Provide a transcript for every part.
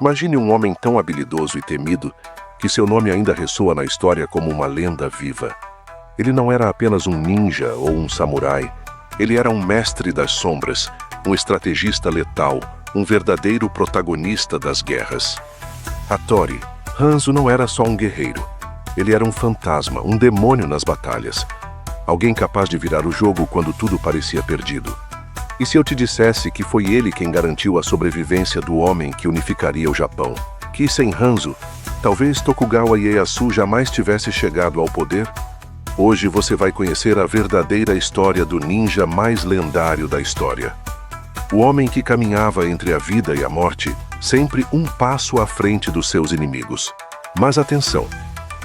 Imagine um homem tão habilidoso e temido que seu nome ainda ressoa na história como uma lenda viva. Ele não era apenas um ninja ou um samurai, ele era um mestre das sombras, um estrategista letal, um verdadeiro protagonista das guerras. Hattori, Hanzo não era só um guerreiro. Ele era um fantasma, um demônio nas batalhas. Alguém capaz de virar o jogo quando tudo parecia perdido. E se eu te dissesse que foi ele quem garantiu a sobrevivência do homem que unificaria o Japão? Que sem Hanzo, talvez Tokugawa Ieyasu jamais tivesse chegado ao poder? Hoje você vai conhecer a verdadeira história do ninja mais lendário da história. O homem que caminhava entre a vida e a morte, sempre um passo à frente dos seus inimigos. Mas atenção,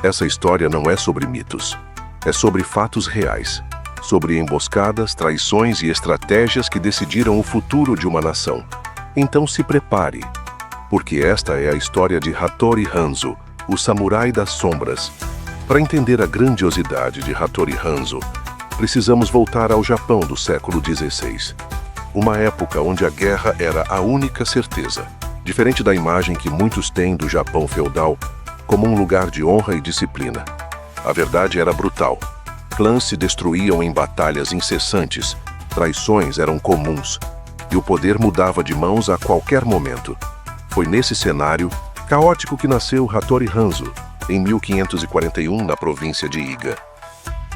essa história não é sobre mitos. É sobre fatos reais. Sobre emboscadas, traições e estratégias que decidiram o futuro de uma nação. Então se prepare, porque esta é a história de Hattori Hanzo, o samurai das sombras. Para entender a grandiosidade de Hattori Hanzo, precisamos voltar ao Japão do século XVI. Uma época onde a guerra era a única certeza. Diferente da imagem que muitos têm do Japão feudal como um lugar de honra e disciplina. A verdade era brutal. Clãs se destruíam em batalhas incessantes, traições eram comuns, e o poder mudava de mãos a qualquer momento. Foi nesse cenário caótico que nasceu Hattori Hanzo, em 1541, na província de Iga.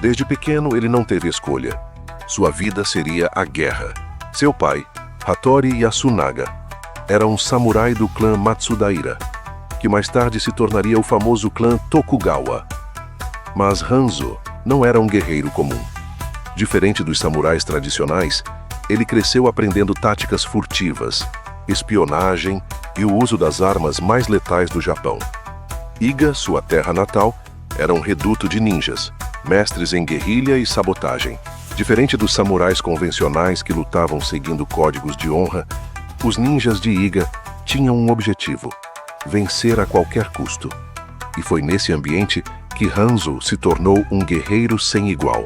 Desde pequeno, ele não teve escolha. Sua vida seria a guerra. Seu pai, Hattori Yasunaga, era um samurai do clã Matsudaira, que mais tarde se tornaria o famoso clã Tokugawa. Mas Hanzo não era um guerreiro comum. Diferente dos samurais tradicionais, ele cresceu aprendendo táticas furtivas, espionagem e o uso das armas mais letais do Japão. Iga, sua terra natal, era um reduto de ninjas, mestres em guerrilha e sabotagem. Diferente dos samurais convencionais que lutavam seguindo códigos de honra, os ninjas de Iga tinham um objetivo: vencer a qualquer custo. E foi nesse ambiente que Hanzo se tornou um guerreiro sem igual.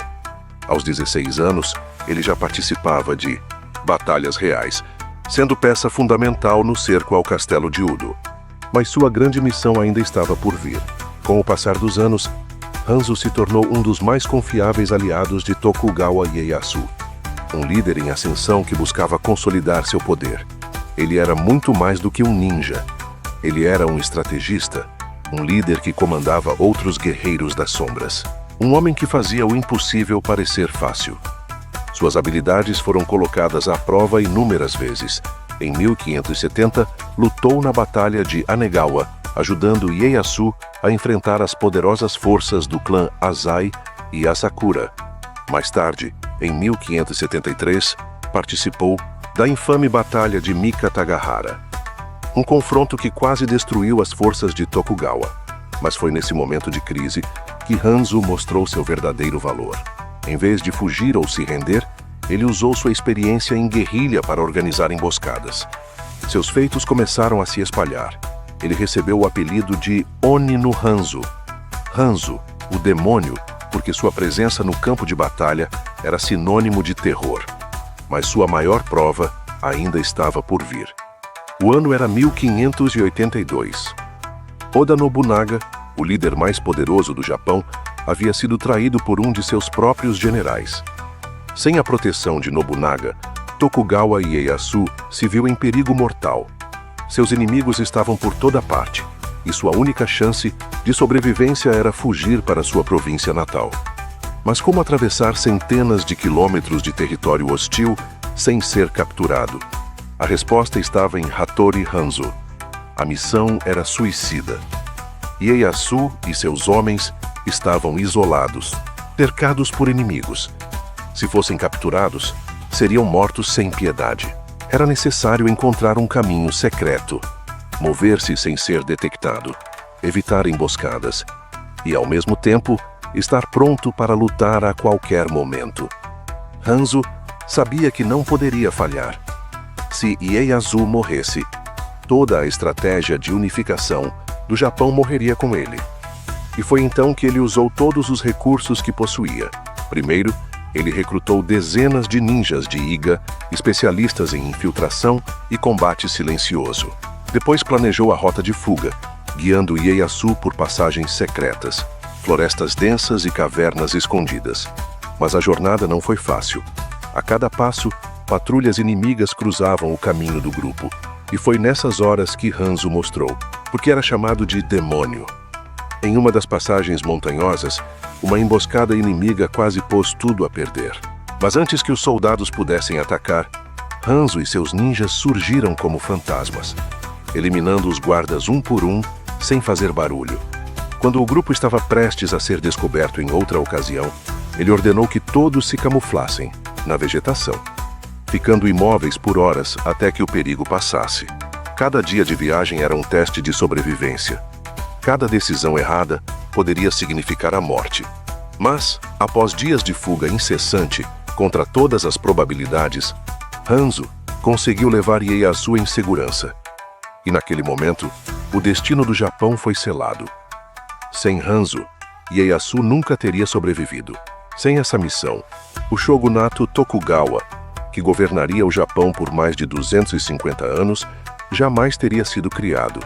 Aos 16 anos, ele já participava de batalhas reais, sendo peça fundamental no cerco ao castelo de Udo. Mas sua grande missão ainda estava por vir. Com o passar dos anos, Hanzo se tornou um dos mais confiáveis aliados de Tokugawa Ieyasu, um líder em ascensão que buscava consolidar seu poder. Ele era muito mais do que um ninja. Ele era um estrategista, um líder que comandava outros guerreiros das sombras. Um homem que fazia o impossível parecer fácil. Suas habilidades foram colocadas à prova inúmeras vezes. Em 1570, lutou na Batalha de Anegawa, ajudando Ieyasu a enfrentar as poderosas forças do clã Azai e Asakura. Mais tarde, em 1573, participou da infame Batalha de Mika Tagahara. Um confronto que quase destruiu as forças de Tokugawa. Mas foi nesse momento de crise que Hanzo mostrou seu verdadeiro valor. Em vez de fugir ou se render, ele usou sua experiência em guerrilha para organizar emboscadas. Seus feitos começaram a se espalhar. Ele recebeu o apelido de Oni no Hanzo. Hanzo, o demônio, porque sua presença no campo de batalha era sinônimo de terror. Mas sua maior prova ainda estava por vir. O ano era 1582. Oda Nobunaga, o líder mais poderoso do Japão, havia sido traído por um de seus próprios generais. Sem a proteção de Nobunaga, Tokugawa Ieyasu se viu em perigo mortal. Seus inimigos estavam por toda parte, e sua única chance de sobrevivência era fugir para sua província natal. Mas como atravessar centenas de quilômetros de território hostil sem ser capturado? A resposta estava em Hattori Hanzo. A missão era suicida. Ieyasu e seus homens estavam isolados, cercados por inimigos. Se fossem capturados, seriam mortos sem piedade. Era necessário encontrar um caminho secreto, mover-se sem ser detectado, evitar emboscadas e, ao mesmo tempo, estar pronto para lutar a qualquer momento. Hanzo sabia que não poderia falhar. Se Ieyasu morresse, toda a estratégia de unificação do Japão morreria com ele. E foi então que ele usou todos os recursos que possuía. Primeiro, ele recrutou dezenas de ninjas de Iga, especialistas em infiltração e combate silencioso. Depois planejou a rota de fuga, guiando Ieyasu por passagens secretas, florestas densas e cavernas escondidas. Mas a jornada não foi fácil. A cada passo, patrulhas inimigas cruzavam o caminho do grupo, e foi nessas horas que Hanzo mostrou, porque era chamado de demônio. Em uma das passagens montanhosas, uma emboscada inimiga quase pôs tudo a perder. Mas antes que os soldados pudessem atacar, Hanzo e seus ninjas surgiram como fantasmas, eliminando os guardas um por um, sem fazer barulho. Quando o grupo estava prestes a ser descoberto em outra ocasião, ele ordenou que todos se camuflassem na vegetação, ficando imóveis por horas até que o perigo passasse. Cada dia de viagem era um teste de sobrevivência. Cada decisão errada poderia significar a morte. Mas, após dias de fuga incessante, contra todas as probabilidades, Hanzo conseguiu levar Ieyasu em segurança. E naquele momento, o destino do Japão foi selado. Sem Hanzo, Ieyasu nunca teria sobrevivido. Sem essa missão, o shogunato Tokugawa, que governaria o Japão por mais de 250 anos, jamais teria sido criado.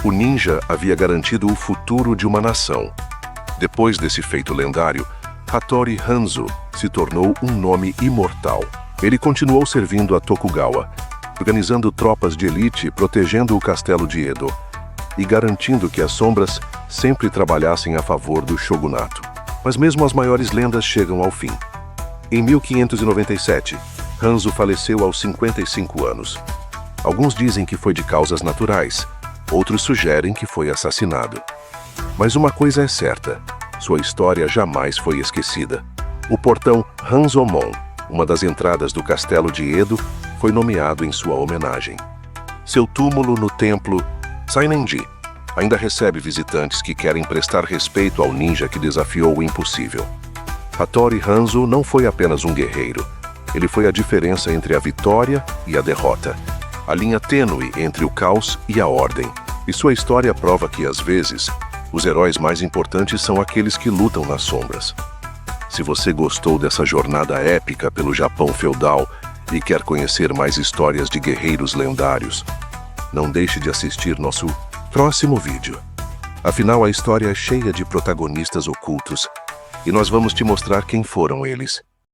O ninja havia garantido o futuro de uma nação. Depois desse feito lendário, Hattori Hanzo se tornou um nome imortal. Ele continuou servindo a Tokugawa, organizando tropas de elite, protegendo o castelo de Edo e garantindo que as sombras sempre trabalhassem a favor do shogunato. Mas mesmo as maiores lendas chegam ao fim. Em 1597, Hanzo faleceu aos 55 anos. Alguns dizem que foi de causas naturais, outros sugerem que foi assassinado. Mas uma coisa é certa, sua história jamais foi esquecida. O portão Hanzomon, uma das entradas do castelo de Edo, foi nomeado em sua homenagem. Seu túmulo no templo Sainenji ainda recebe visitantes que querem prestar respeito ao ninja que desafiou o impossível. Hattori Hanzo não foi apenas um guerreiro, ele foi a diferença entre a vitória e a derrota, a linha tênue entre o caos e a ordem. E sua história prova que, às vezes, os heróis mais importantes são aqueles que lutam nas sombras. Se você gostou dessa jornada épica pelo Japão feudal e quer conhecer mais histórias de guerreiros lendários, não deixe de assistir nosso próximo vídeo. Afinal, a história é cheia de protagonistas ocultos e nós vamos te mostrar quem foram eles.